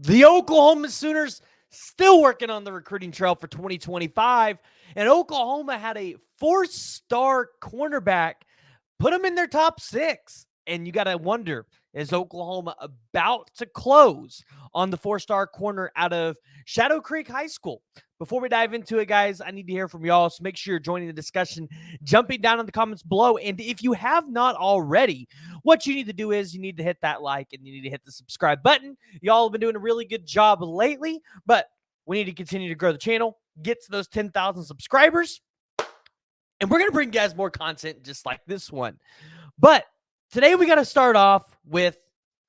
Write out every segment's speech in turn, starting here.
The Oklahoma Sooners still working on the recruiting trail for 2025, and Oklahoma had a four-star cornerback put them in their top six. And you got to wonder, is Oklahoma about to close on the four-star corner out of Shadow Creek High School? Before we dive into it, guys, I need to hear from y'all, so make sure you're joining the discussion, jumping down in the comments below. And if you have not already, what you need to do is you need to hit that like and you need to hit the subscribe button. Y'all have been doing a really good job lately, but we need to continue to grow the channel, get to those 10,000 subscribers, and we're going to bring you guys more content just like this one. But today we got to start off with,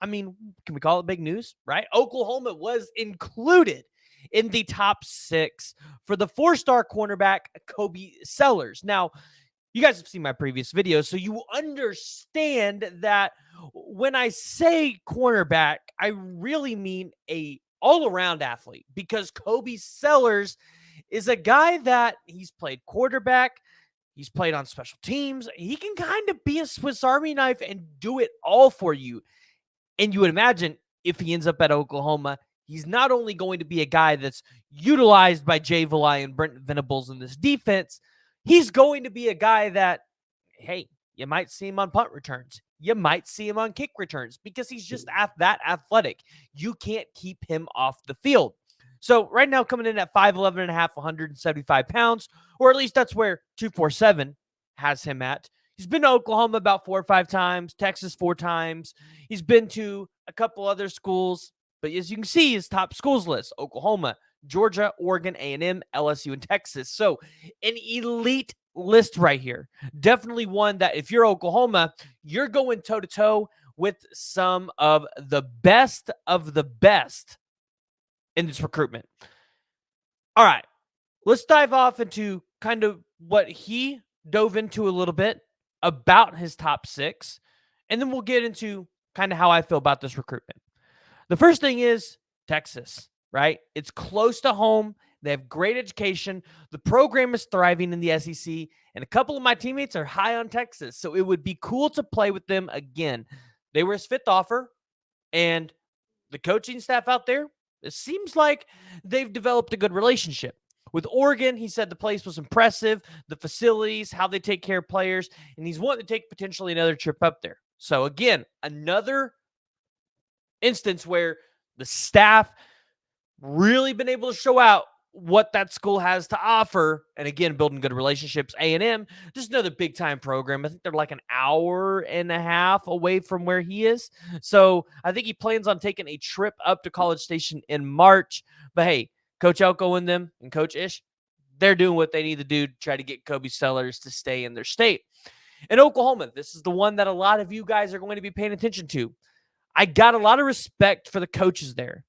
can we call it big news, right? Oklahoma was included in the top six for the four-star cornerback, Cobey Sellers. Now, you guys have seen my previous videos, so you understand that when I say cornerback, I really mean a all-around athlete, because Cobey Sellers is a guy that he's played quarterback, he's played on special teams. He can kind of be a Swiss Army knife and do it all for you. And you would imagine if he ends up at Oklahoma, he's not only going to be a guy that's utilized by Jay Valai and Brent Venables in this defense, he's going to be a guy that, hey, you might see him on punt returns. You might see him on kick returns because he's just that athletic. You can't keep him off the field. So right now, coming in at 5'11 and a half, 175 pounds, or at least that's where 247 has him at. He's been to Oklahoma about 4 or 5 times, Texas 4 times. He's been to a couple other schools, but as you can see, his top schools list: Oklahoma, Georgia, Oregon, A&M, LSU, and Texas. So an elite list right here. Definitely one that if you're Oklahoma, you're going toe-to-toe with some of the best in this recruitment. All right, let's dive off into kind of what he dove into a little bit about his top six, and then we'll get into kind of how I feel about this recruitment. The first thing is Texas, right? It's close to home. They have great education. The program is thriving in the SEC, and a couple of my teammates are high on Texas, so it would be cool to play with them again. They were his fifth offer, and the coaching staff out there, it seems like they've developed a good relationship. With Oregon, he said the place was impressive, the facilities, how they take care of players, and he's wanting to take potentially another trip up there. So again, another instance where the staff really been able to show out what that school has to offer. And again, building good relationships. A&M, just another big time program. I think they're like an hour and a half away from where he is. So I think he plans on taking a trip up to College Station in March. But hey, Coach Elko and them and Coach Ish, they're doing what they need to do to try to get Cobey Sellers to stay in their state. In Oklahoma, this is the one that a lot of you guys are going to be paying attention to. I got a lot of respect for the coaches there.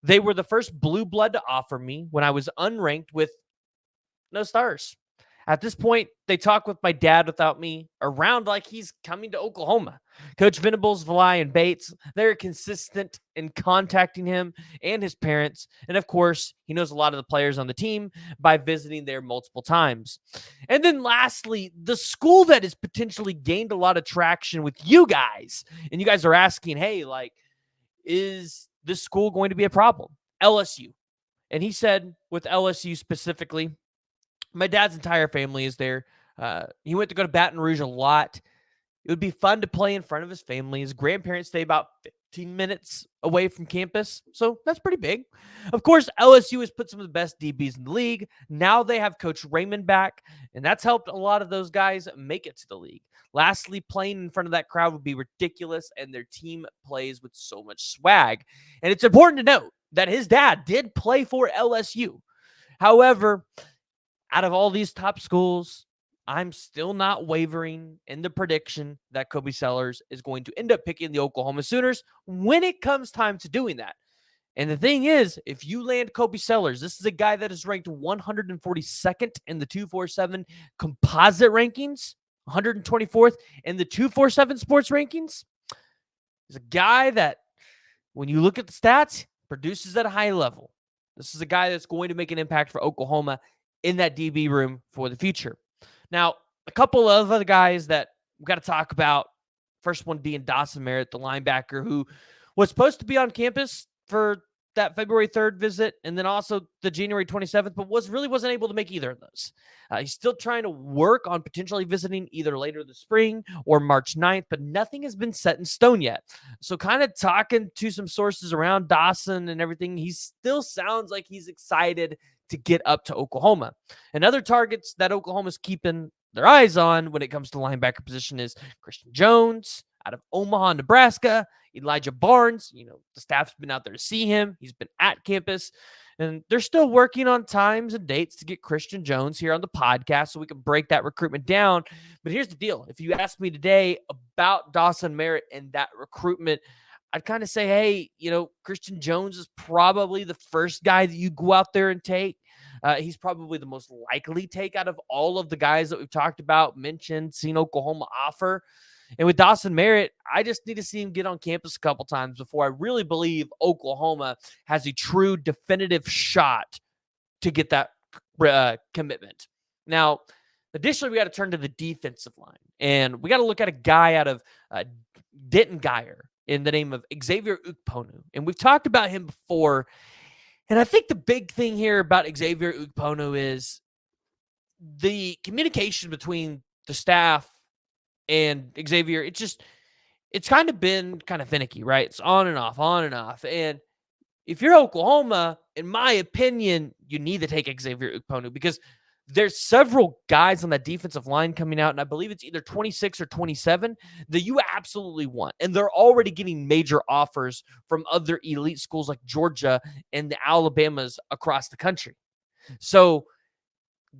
They were the first blue blood to offer me when I was unranked with no stars. At this point, they talk with my dad without me around like he's coming to Oklahoma. Coach Venables, Valai, and Bates, they're consistent in contacting him and his parents. And of course, he knows a lot of the players on the team by visiting there multiple times. And then lastly, the school that has potentially gained a lot of traction with you guys. And you guys are asking, hey, like, is this school going to be a problem? LSU. And he said with LSU specifically, my dad's entire family is there. He went to go to Baton Rouge a lot. It would be fun to play in front of his family. His grandparents stay about 15 minutes away from campus, so that's pretty big. Of course, LSU has put some of the best DBs in the league. Now they have Coach Raymond back, and that's helped a lot of those guys make it to the league. Lastly, playing in front of that crowd would be ridiculous, and their team plays with so much swag. And it's important to note that his dad did play for LSU. However, out of all these top schools, I'm still not wavering in the prediction that Cobey Sellers is going to end up picking the Oklahoma Sooners when it comes time to doing that. And the thing is, if you land Cobey Sellers, this is a guy that is ranked 142nd in the 247 composite rankings, 124th in the 247 sports rankings. He's a guy that, when you look at the stats, produces at a high level. This is a guy that's going to make an impact for Oklahoma in that DB room for the future. Now, a couple of other guys that we've got to talk about. First one being Dawson Merritt, the linebacker, who was supposed to be on campus for that February 3rd visit and then also the January 27th, but wasn't able to make either of those. He's still trying to work on potentially visiting either later this spring or March 9th, but nothing has been set in stone yet. So kind of talking to some sources around Dawson and everything, he still sounds like he's excited to get up to Oklahoma. And other targets that Oklahoma's keeping their eyes on when it comes to linebacker position is Christian Jones out of Omaha, Nebraska, Elijah Barnes. The staff's been out there to see him. He's been at campus, and they're still working on times and dates to get Christian Jones here on the podcast so we can break that recruitment down. But here's the deal. If you ask me today about Dawson Merritt and that recruitment, I'd kind of say, hey, Christian Jones is probably the first guy that you go out there and take. He's probably the most likely take out of all of the guys that we've talked about, mentioned, seen Oklahoma offer. And with Dawson Merritt, I just need to see him get on campus a couple times before I really believe Oklahoma has a true definitive shot to get that commitment. Now, additionally, we got to turn to the defensive line. And we got to look at a guy out of Denton Guyer in the name of Xavier Ukponu. And we've talked about him before. And I think the big thing here about Xavier Ukponu is the communication between the staff and Xavier. It's kind of been kind of finicky, right? It's on and off, on and off. And if you're Oklahoma, in my opinion, you need to take Xavier Ukponu because there's several guys on that defensive line coming out, and I believe it's either 26 or 27 that you absolutely want. And they're already getting major offers from other elite schools like Georgia and the Alabamas across the country. So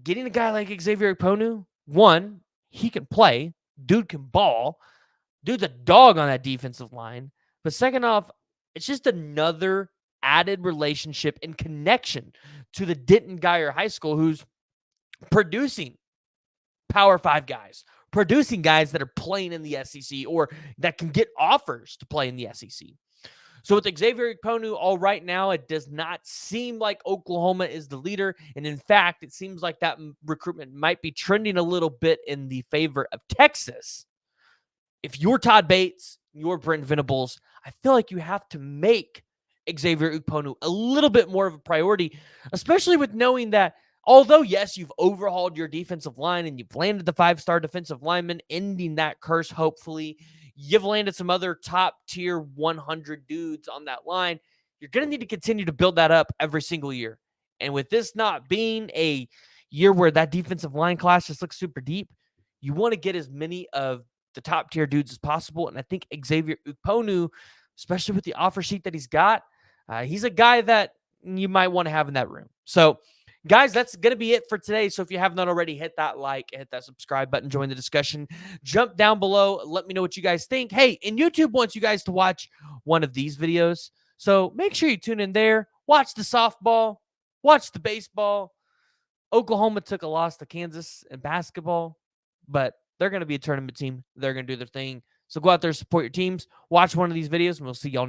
getting a guy like Xavier Ukponu, one, he can play. Dude can ball. Dude's a dog on that defensive line. But second off, it's just another added relationship and connection to the Denton Guyer High School, who's producing Power 5 guys, producing guys that are playing in the SEC or that can get offers to play in the SEC. So with Xavier Ukponu, all right now, it does not seem like Oklahoma is the leader. And in fact, it seems like that recruitment might be trending a little bit in the favor of Texas. If you're Todd Bates, you're Brent Venables, I feel like you have to make Xavier Ukponu a little bit more of a priority, especially with knowing that although, yes, you've overhauled your defensive line and you've landed the 5-star defensive lineman, ending that curse, hopefully. You've landed some other top-tier 100 dudes on that line. You're going to need to continue to build that up every single year. And with this not being a year where that defensive line class just looks super deep, you want to get as many of the top-tier dudes as possible. And I think Xavier Ukponu, especially with the offer sheet that he's got, he's a guy that you might want to have in that room. So, guys, that's going to be it for today. So if you have not already, hit that like, hit that subscribe button, join the discussion, jump down below. Let me know what you guys think. Hey, and YouTube wants you guys to watch one of these videos. So make sure you tune in there, watch the softball, watch the baseball. Oklahoma took a loss to Kansas in basketball, but they're going to be a tournament team. They're going to do their thing. So go out there, support your teams, watch one of these videos, and we'll see y'all